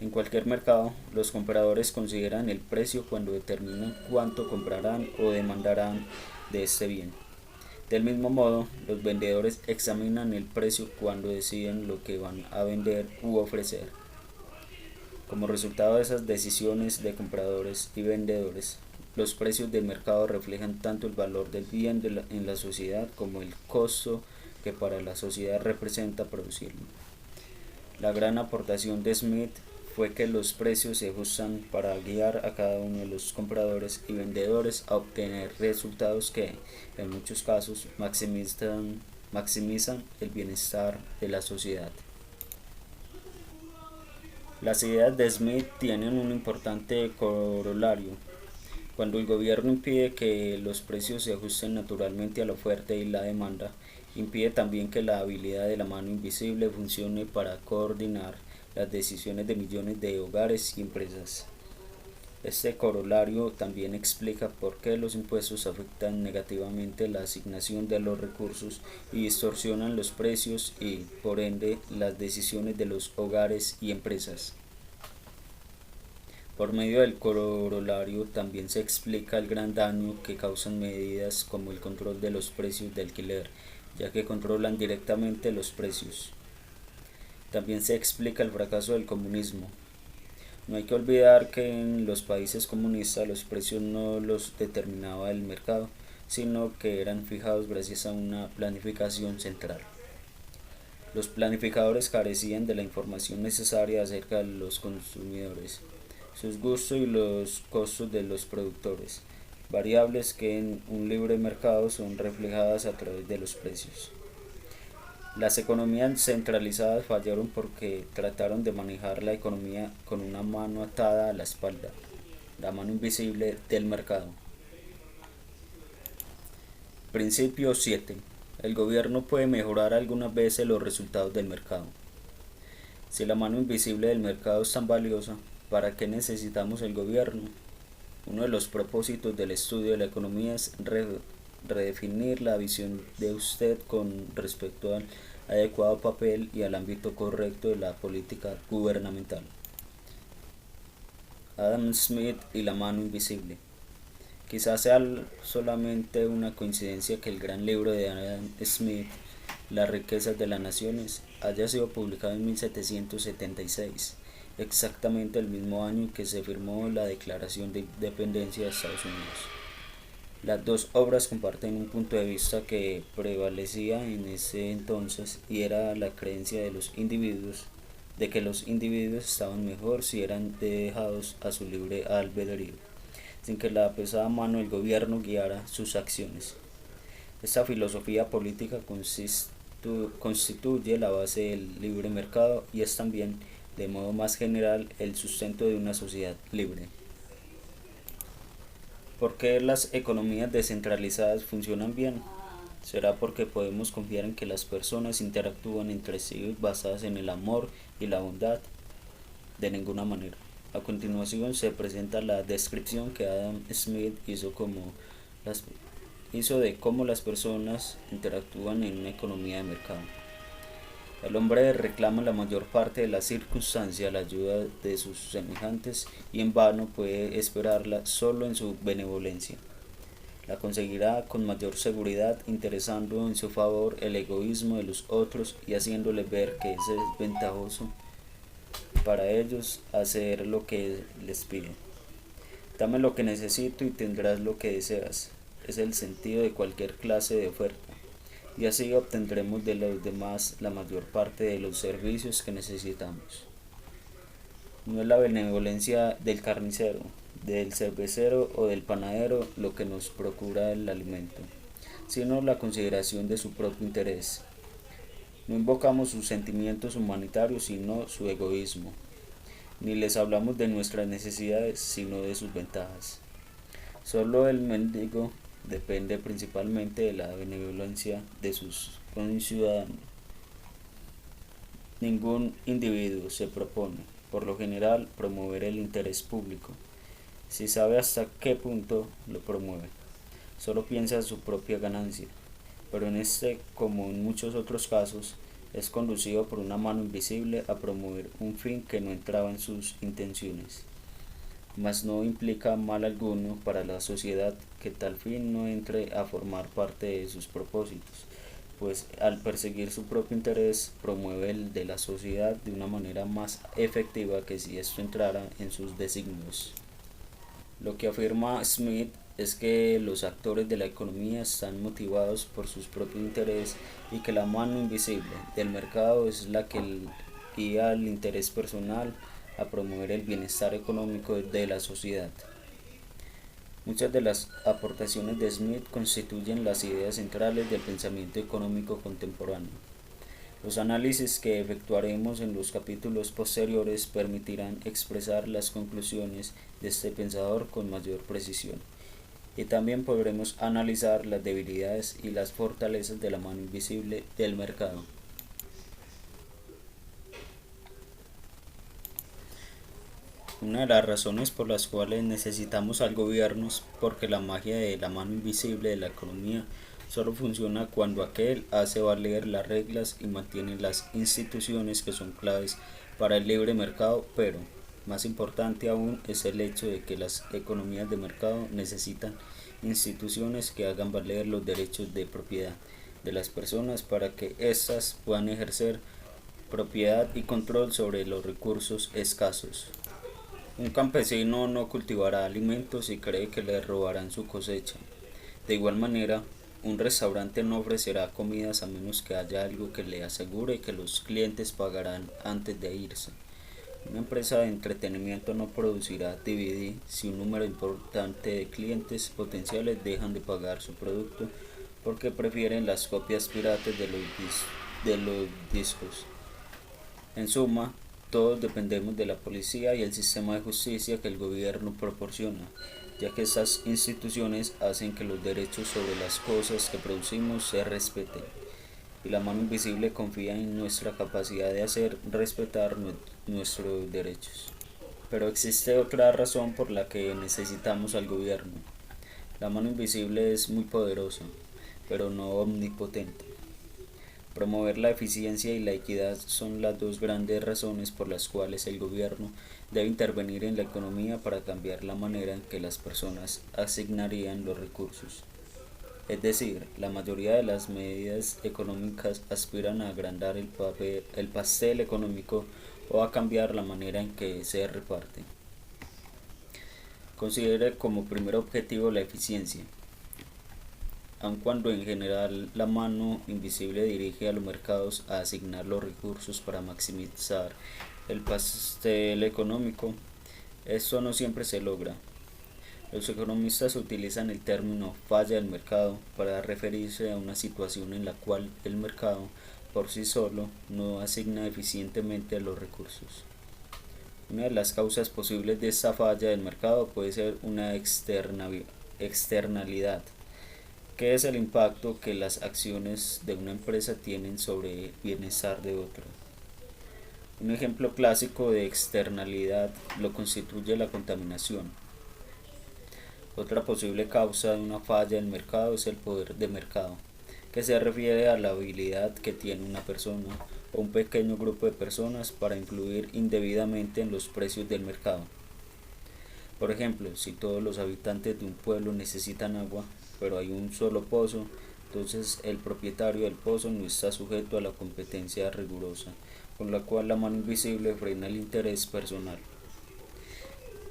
En cualquier mercado, los compradores consideran el precio cuando determinan cuánto comprarán o demandarán de este bien. Del mismo modo, los vendedores examinan el precio cuando deciden lo que van a vender u ofrecer. Como resultado de esas decisiones de compradores y vendedores, los precios del mercado reflejan tanto el valor del bien en la sociedad como el costo que para la sociedad representa producirlo. La gran aportación de Smith fue que los precios se ajustan para guiar a cada uno de los compradores y vendedores a obtener resultados que, en muchos casos, maximizan el bienestar de la sociedad. Las ideas de Smith tienen un importante corolario. Cuando el gobierno impide que los precios se ajusten naturalmente a la oferta y la demanda, impide también que la habilidad de la mano invisible funcione para coordinar las decisiones de millones de hogares y empresas. Este corolario también explica por qué los impuestos afectan negativamente la asignación de los recursos y distorsionan los precios y, por ende, las decisiones de los hogares y empresas. Por medio del corolario también se explica el gran daño que causan medidas como el control de los precios de alquiler, ya que controlan directamente los precios. También se explica el fracaso del comunismo. No hay que olvidar que en los países comunistas los precios no los determinaba el mercado, sino que eran fijados gracias a una planificación central. Los planificadores carecían de la información necesaria acerca de los consumidores, sus gustos y los costos de los productores, variables que en un libre mercado son reflejadas a través de los precios. Las economías centralizadas fallaron porque trataron de manejar la economía con una mano atada a la espalda, la mano invisible del mercado. Principio 7. El gobierno puede mejorar algunas veces los resultados del mercado. Si la mano invisible del mercado es tan valiosa, ¿para qué necesitamos el gobierno? Uno de los propósitos del estudio de la economía es redefinir la visión de usted con respecto al adecuado papel y al ámbito correcto de la política gubernamental. Adam Smith y la mano invisible. Quizás sea solamente una coincidencia que el gran libro de Adam Smith, Las riquezas de las naciones, haya sido publicado en 1776, exactamente el mismo año en que se firmó la Declaración de Independencia de Estados Unidos. Las dos obras comparten un punto de vista que prevalecía en ese entonces y era la creencia de los individuos de que los individuos estaban mejor si eran dejados a su libre albedrío, sin que la pesada mano del gobierno guiara sus acciones. Esta filosofía política constituye la base del libre mercado y es también, de modo más general, el sustento de una sociedad libre. ¿Por qué las economías descentralizadas funcionan bien? ¿Será porque podemos confiar en que las personas interactúan entre sí basadas en el amor y la bondad? De ninguna manera. A continuación se presenta la descripción que Adam Smith hizo de cómo las personas interactúan en una economía de mercado. El hombre reclama la mayor parte de la circunstancia la ayuda de sus semejantes y en vano puede esperarla solo en su benevolencia. La conseguirá con mayor seguridad interesando en su favor el egoísmo de los otros y haciéndoles ver que es desventajoso para ellos hacer lo que les pide. Dame lo que necesito y tendrás lo que deseas. Es el sentido de cualquier clase de oferta. Y así obtendremos de los demás la mayor parte de los servicios que necesitamos. No es la benevolencia del carnicero, del cervecero o del panadero lo que nos procura el alimento, sino la consideración de su propio interés. No invocamos sus sentimientos humanitarios, sino su egoísmo, ni les hablamos de nuestras necesidades, sino de sus ventajas. Solo el mendigo depende principalmente de la benevolencia de sus conciudadanos. Ningún individuo se propone, por lo general, promover el interés público, si sabe hasta qué punto lo promueve. Solo piensa en su propia ganancia, pero en este, como en muchos otros casos, es conducido por una mano invisible a promover un fin que no entraba en sus intenciones. Mas no implica mal alguno para la sociedad que tal fin no entre a formar parte de sus propósitos, pues al perseguir su propio interés promueve el de la sociedad de una manera más efectiva que si esto entrara en sus designios. Lo que afirma Smith es que los actores de la economía están motivados por sus propios intereses y que la mano invisible del mercado es la que guía el interés personal a promover el bienestar económico de la sociedad. Muchas de las aportaciones de Smith constituyen las ideas centrales del pensamiento económico contemporáneo. Los análisis que efectuaremos en los capítulos posteriores permitirán expresar las conclusiones de este pensador con mayor precisión, y también podremos analizar las debilidades y las fortalezas de la mano invisible del mercado. Una de las razones por las cuales necesitamos al gobierno es porque la magia de la mano invisible de la economía solo funciona cuando aquel hace valer las reglas y mantiene las instituciones que son claves para el libre mercado, pero más importante aún es el hecho de que las economías de mercado necesitan instituciones que hagan valer los derechos de propiedad de las personas para que éstas puedan ejercer propiedad y control sobre los recursos escasos. Un campesino no cultivará alimentos si cree que le robarán su cosecha. De igual manera, un restaurante no ofrecerá comidas a menos que haya algo que le asegure que los clientes pagarán antes de irse. Una empresa de entretenimiento no producirá DVD si un número importante de clientes potenciales dejan de pagar su producto porque prefieren las copias piratas de los discos. En suma, todos dependemos de la policía y el sistema de justicia que el gobierno proporciona, ya que estas instituciones hacen que los derechos sobre las cosas que producimos se respeten, y la mano invisible confía en nuestra capacidad de hacer respetar nuestros derechos. Pero existe otra razón por la que necesitamos al gobierno. La mano invisible es muy poderosa, pero no omnipotente. Promover la eficiencia y la equidad son las dos grandes razones por las cuales el gobierno debe intervenir en la economía para cambiar la manera en que las personas asignarían los recursos. Es decir, la mayoría de las medidas económicas aspiran a agrandar el pastel económico o a cambiar la manera en que se reparte. Considere como primer objetivo la eficiencia. Aun cuando en general la mano invisible dirige a los mercados a asignar los recursos para maximizar el pastel económico, esto no siempre se logra. Los economistas utilizan el término falla del mercado para referirse a una situación en la cual el mercado por sí solo no asigna eficientemente los recursos. Una de las causas posibles de esta falla del mercado puede ser una externalidad, que es el impacto que las acciones de una empresa tienen sobre el bienestar de otra. Un ejemplo clásico de externalidad lo constituye la contaminación. Otra posible causa de una falla del mercado es el poder de mercado, que se refiere a la habilidad que tiene una persona o un pequeño grupo de personas para influir indebidamente en los precios del mercado. Por ejemplo, si todos los habitantes de un pueblo necesitan agua, pero hay un solo pozo, entonces el propietario del pozo no está sujeto a la competencia rigurosa, con la cual la mano invisible frena el interés personal.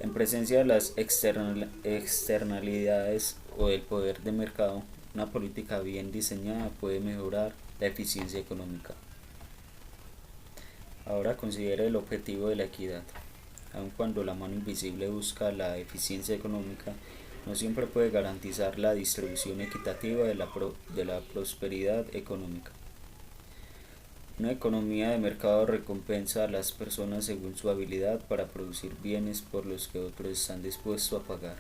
En presencia de las externalidades o del poder de mercado, una política bien diseñada puede mejorar la eficiencia económica. Ahora considere el objetivo de la equidad. Aun cuando la mano invisible busca la eficiencia económica, no siempre puede garantizar la distribución equitativa de la prosperidad económica. Una economía de mercado recompensa a las personas según su habilidad para producir bienes por los que otros están dispuestos a pagar.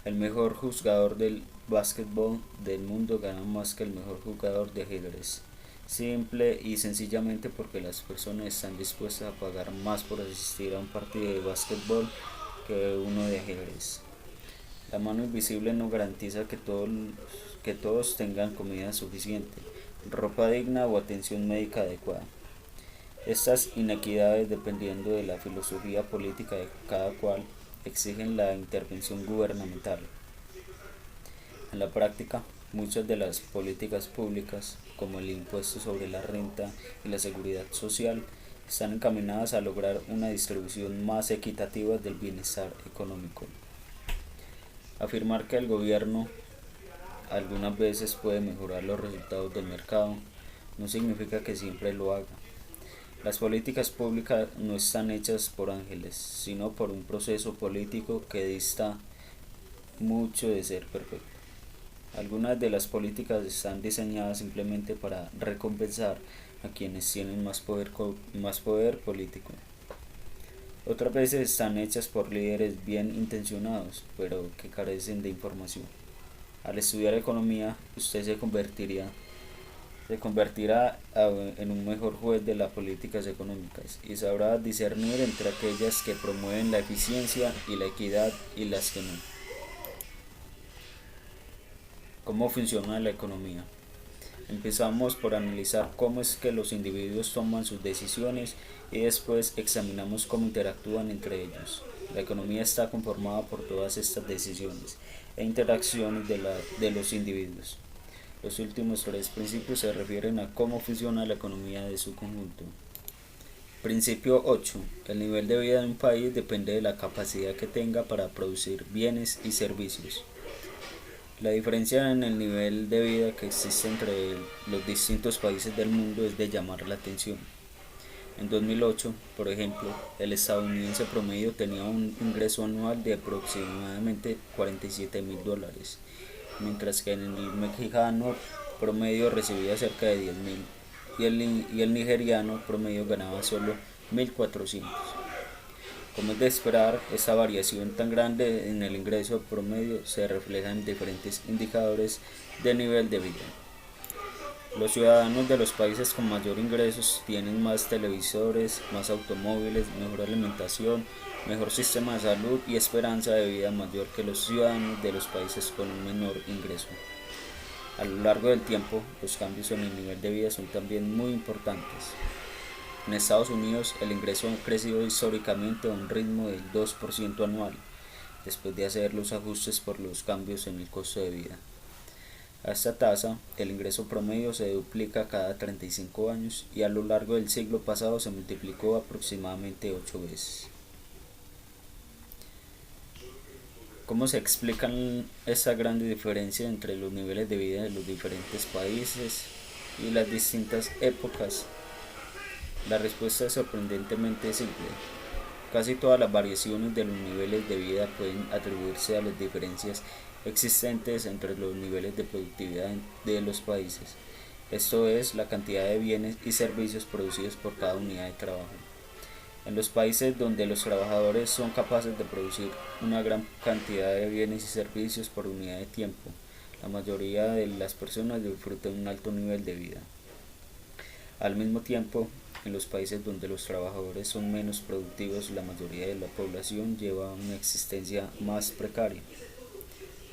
El mejor jugador del básquetbol del mundo gana más que el mejor jugador de ajedrez, simple y sencillamente porque las personas están dispuestas a pagar más por asistir a un partido de básquetbol que uno de ajedrez. La mano invisible no garantiza que todos tengan comida suficiente, ropa digna o atención médica adecuada. Estas inequidades, dependiendo de la filosofía política de cada cual, exigen la intervención gubernamental. En la práctica, muchas de las políticas públicas, como el impuesto sobre la renta y la seguridad social, están encaminadas a lograr una distribución más equitativa del bienestar económico. Afirmar que el gobierno algunas veces puede mejorar los resultados del mercado no significa que siempre lo haga. Las políticas públicas no están hechas por ángeles, sino por un proceso político que dista mucho de ser perfecto. Algunas de las políticas están diseñadas simplemente para recompensar a quienes tienen más poder político. Otras veces están hechas por líderes bien intencionados, pero que carecen de información. Al estudiar economía, usted se convertirá Se convertirá en un mejor juez de las políticas económicas y sabrá discernir entre aquellas que promueven la eficiencia y la equidad y las que no. ¿Cómo funciona la economía? Empezamos por analizar cómo es que los individuos toman sus decisiones y después examinamos cómo interactúan entre ellos. La economía está conformada por todas estas decisiones e interacciones de los individuos. Los últimos tres principios se refieren a cómo funciona la economía de su conjunto. Principio 8. El nivel de vida de un país depende de la capacidad que tenga para producir bienes y servicios. La diferencia en el nivel de vida que existe entre los distintos países del mundo es de llamar la atención. En 2008, por ejemplo, el estadounidense promedio tenía un ingreso anual de aproximadamente $47,000, mientras que en el mexicano promedio recibía cerca de 10,000 y el nigeriano promedio ganaba solo 1,400. Como es de esperar, esta variación tan grande en el ingreso promedio se refleja en diferentes indicadores de nivel de vida. Los ciudadanos de los países con mayor ingresos tienen más televisores, más automóviles, mejor alimentación, mejor sistema de salud y esperanza de vida mayor que los ciudadanos de los países con un menor ingreso. A lo largo del tiempo, los cambios en el nivel de vida son también muy importantes. En Estados Unidos, el ingreso ha crecido históricamente a un ritmo del 2% anual, después de hacer los ajustes por los cambios en el costo de vida. A esta tasa, el ingreso promedio se duplica cada 35 años y a lo largo del siglo pasado se multiplicó aproximadamente 8 veces. ¿Cómo se explican esa gran diferencia entre los niveles de vida de los diferentes países y las distintas épocas? La respuesta es sorprendentemente simple. Casi todas las variaciones de los niveles de vida pueden atribuirse a las diferencias existentes entre los niveles de productividad de los países, esto es, la cantidad de bienes y servicios producidos por cada unidad de trabajo. En los países donde los trabajadores son capaces de producir una gran cantidad de bienes y servicios por unidad de tiempo, la mayoría de las personas disfrutan un alto nivel de vida. Al mismo tiempo, en los países donde los trabajadores son menos productivos, la mayoría de la población lleva una existencia más precaria.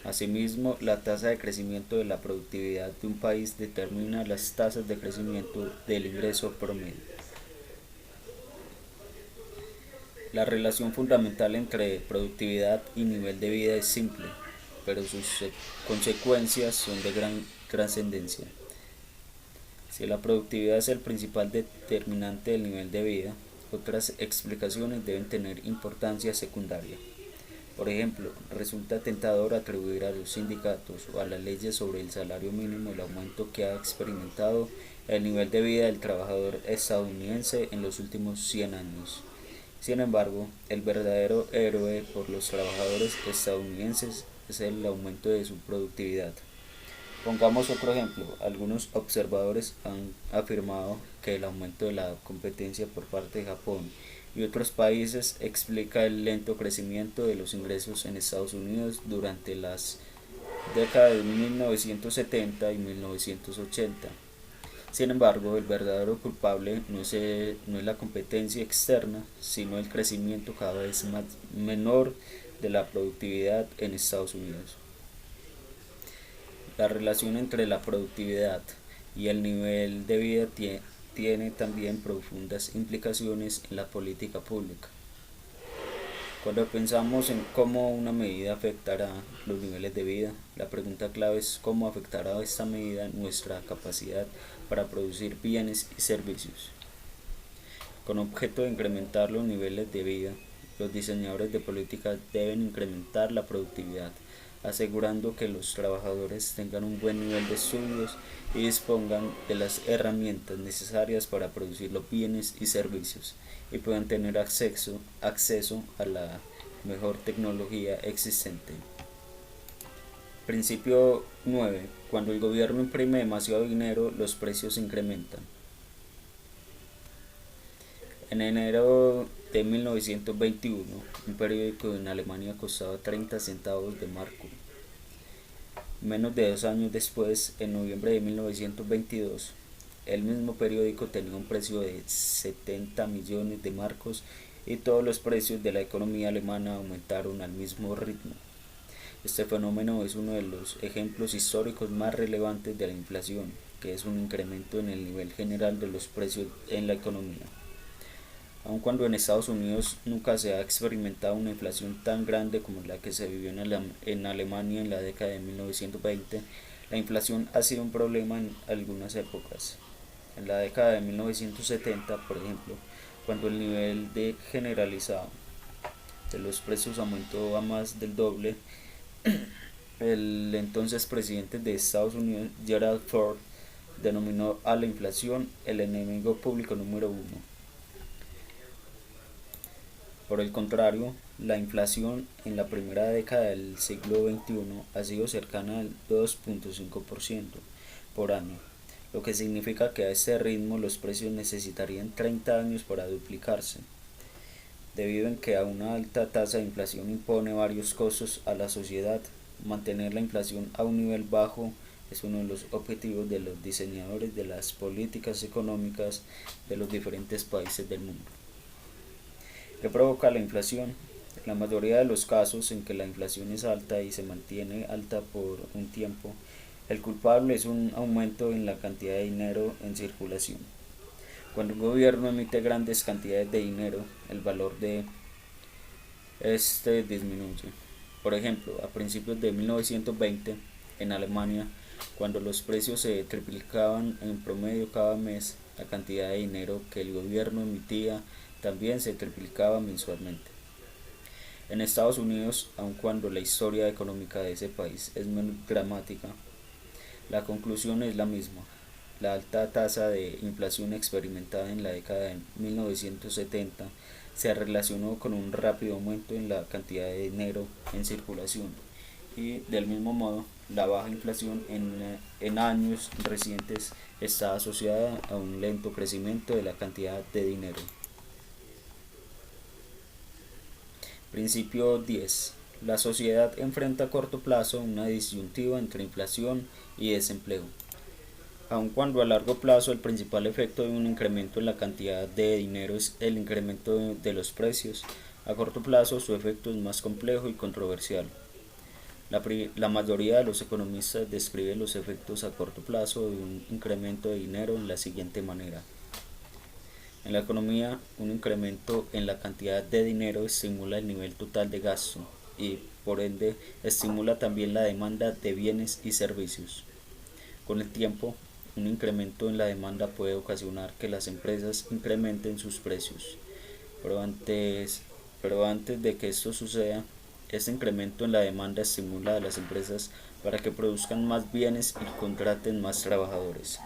Asimismo, la tasa de crecimiento de la productividad de un país determina las tasas de crecimiento del ingreso promedio. La relación fundamental entre productividad y nivel de vida es simple, pero sus consecuencias son de gran trascendencia. Si la productividad es el principal determinante del nivel de vida, otras explicaciones deben tener importancia secundaria. Por ejemplo, resulta tentador atribuir a los sindicatos o a las leyes sobre el salario mínimo el aumento que ha experimentado el nivel de vida del trabajador estadounidense en los últimos 100 años. Sin embargo, el verdadero héroe por los trabajadores estadounidenses es el aumento de su productividad. Pongamos otro ejemplo. Algunos observadores han afirmado que el aumento de la competencia por parte de Japón y otros países explica el lento crecimiento de los ingresos en Estados Unidos durante las décadas de 1970 y 1980. Sin embargo, el verdadero culpable no es la competencia externa, sino el crecimiento cada vez menor de la productividad en Estados Unidos. La relación entre la productividad y el nivel de vida tiene también profundas implicaciones en la política pública. Cuando pensamos en cómo una medida afectará los niveles de vida, la pregunta clave es cómo afectará esta medida nuestra capacidad para producir bienes y servicios. Con objeto de incrementar los niveles de vida, los diseñadores de políticas deben incrementar la productividad, asegurando que los trabajadores tengan un buen nivel de estudios y dispongan de las herramientas necesarias para producir los bienes y servicios y puedan tener acceso a la mejor tecnología existente. Principio 9. Cuando el gobierno imprime demasiado dinero, los precios se incrementan. En enero de 1921, un periódico en Alemania costaba 30 centavos de marco. Menos de 2 años después, en noviembre de 1922, el mismo periódico tenía un precio de 70 millones de marcos y todos los precios de la economía alemana aumentaron al mismo ritmo. Este fenómeno es uno de los ejemplos históricos más relevantes de la inflación, que es un incremento en el nivel general de los precios en la economía. Aun cuando en Estados Unidos nunca se ha experimentado una inflación tan grande como la que se vivió en Alemania en la década de 1920, la inflación ha sido un problema en algunas épocas. En la década de 1970, por ejemplo, cuando el nivel de generalizado de los precios aumentó a más del doble, el entonces presidente de Estados Unidos, Gerald Ford, denominó a la inflación el enemigo público número uno. Por el contrario, la inflación en la primera década del siglo XXI ha sido cercana al 2.5% por año, lo que significa que a este ritmo los precios necesitarían 30 años para duplicarse, debido en que a una alta tasa de inflación impone varios costos a la sociedad. Mantener la inflación a un nivel bajo es uno de los objetivos de los diseñadores de las políticas económicas de los diferentes países del mundo. ¿Qué provoca la inflación? En la mayoría de los casos en que la inflación es alta y se mantiene alta por un tiempo, el culpable es un aumento en la cantidad de dinero en circulación. Cuando un gobierno emite grandes cantidades de dinero, el valor de este disminuye. Por ejemplo, a principios de 1920, en Alemania, cuando los precios se triplicaban en promedio cada mes, la cantidad de dinero que el gobierno emitía también se triplicaba mensualmente. En Estados Unidos, aun cuando la historia económica de ese país es menos dramática, la conclusión es la misma. La alta tasa de inflación experimentada en la década de 1970 se relacionó con un rápido aumento en la cantidad de dinero en circulación y, del mismo modo, la baja inflación en años recientes está asociada a un lento crecimiento de la cantidad de dinero. Principio 10. La sociedad enfrenta a corto plazo una disyuntiva entre inflación y desempleo. Aun cuando a largo plazo el principal efecto de un incremento en la cantidad de dinero es el incremento de los precios, a corto plazo su efecto es más complejo y controversial. La mayoría de los economistas describen los efectos a corto plazo de un incremento de dinero en la siguiente manera. En la economía, un incremento en la cantidad de dinero estimula el nivel total de gasto y, por ende, estimula también la demanda de bienes y servicios. Con el tiempo, un incremento en la demanda puede ocasionar que las empresas incrementen sus precios, pero antes de que esto suceda, este incremento en la demanda estimula a las empresas para que produzcan más bienes y contraten más trabajadores.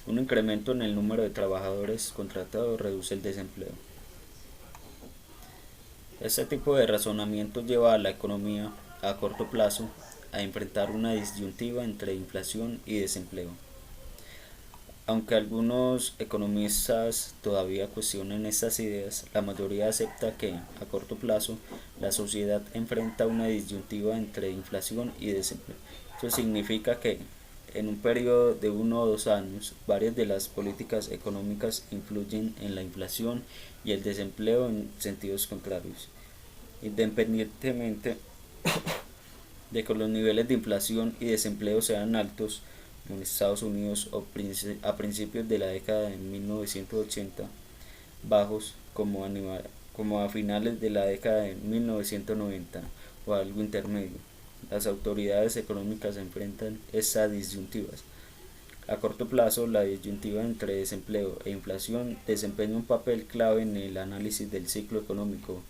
Un incremento en el número de trabajadores contratados reduce el desempleo. Este tipo de razonamiento lleva a la economía, a corto plazo, a enfrentar una disyuntiva entre inflación y desempleo. Aunque algunos economistas todavía cuestionan estas ideas, la mayoría acepta que, a corto plazo, la sociedad enfrenta una disyuntiva entre inflación y desempleo. Esto significa que, en un periodo de 1 o 2 años, varias de las políticas económicas influyen en la inflación y el desempleo en sentidos contrarios. Independientemente de que los niveles de inflación y desempleo sean altos en Estados Unidos a principios de la década de 1980, bajos como a finales de la década de 1990 o algo intermedio, las autoridades económicas enfrentan estas disyuntivas. A corto plazo, la disyuntiva entre desempleo e inflación desempeña un papel clave en el análisis del ciclo económico,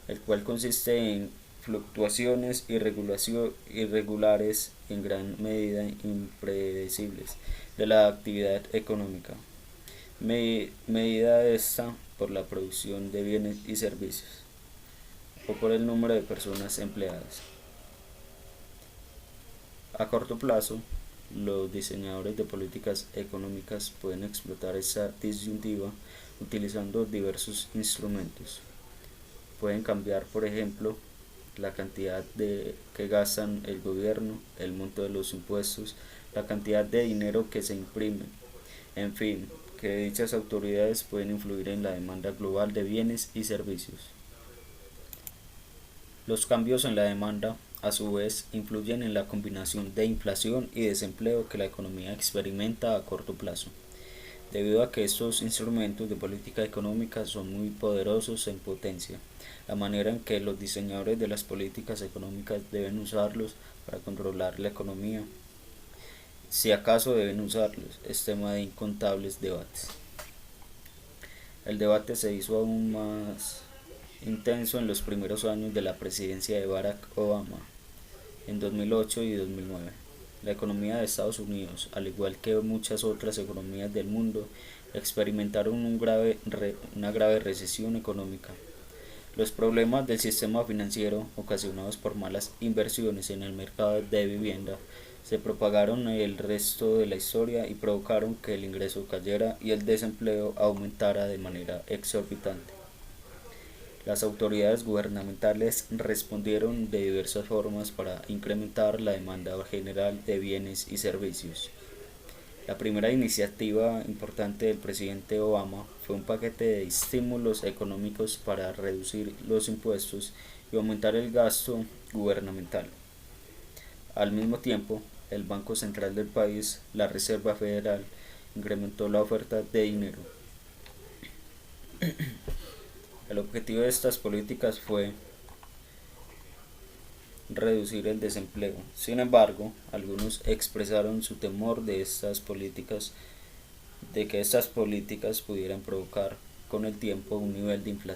el cual consiste en fluctuaciones irregulares y en gran medida impredecibles de la actividad económica, medida esta por la producción de bienes y servicios o por el número de personas empleadas. A corto plazo, los diseñadores de políticas económicas pueden explotar esta disyuntiva utilizando diversos instrumentos. Pueden cambiar, por ejemplo, la cantidad que gastan el gobierno, el monto de los impuestos, la cantidad de dinero que se imprime, En fin, que dichas autoridades pueden influir en la demanda global de bienes y servicios. Los cambios en la demanda, a su vez, influyen en la combinación de inflación y desempleo que la economía experimenta a corto plazo, debido a que estos instrumentos de política económica son muy poderosos en potencia. La manera en que los diseñadores de las políticas económicas deben usarlos para controlar la economía, si acaso deben usarlos, es tema de incontables debates. El debate se hizo aún más intenso en los primeros años de la presidencia de Barack Obama, en 2008 y 2009. La economía de Estados Unidos, al igual que muchas otras economías del mundo, experimentaron una grave recesión económica. Los problemas del sistema financiero, ocasionados por malas inversiones en el mercado de vivienda, se propagaron en el resto de la historia y provocaron que el ingreso cayera y el desempleo aumentara de manera exorbitante. Las autoridades gubernamentales respondieron de diversas formas para incrementar la demanda general de bienes y servicios. La primera iniciativa importante del presidente Obama fue un paquete de estímulos económicos para reducir los impuestos y aumentar el gasto gubernamental. Al mismo tiempo, el Banco Central del país, la Reserva Federal, incrementó la oferta de dinero. El objetivo de estas políticas fue reducir el desempleo. Sin embargo, algunos expresaron su temor de que estas políticas pudieran provocar con el tiempo un nivel de inflación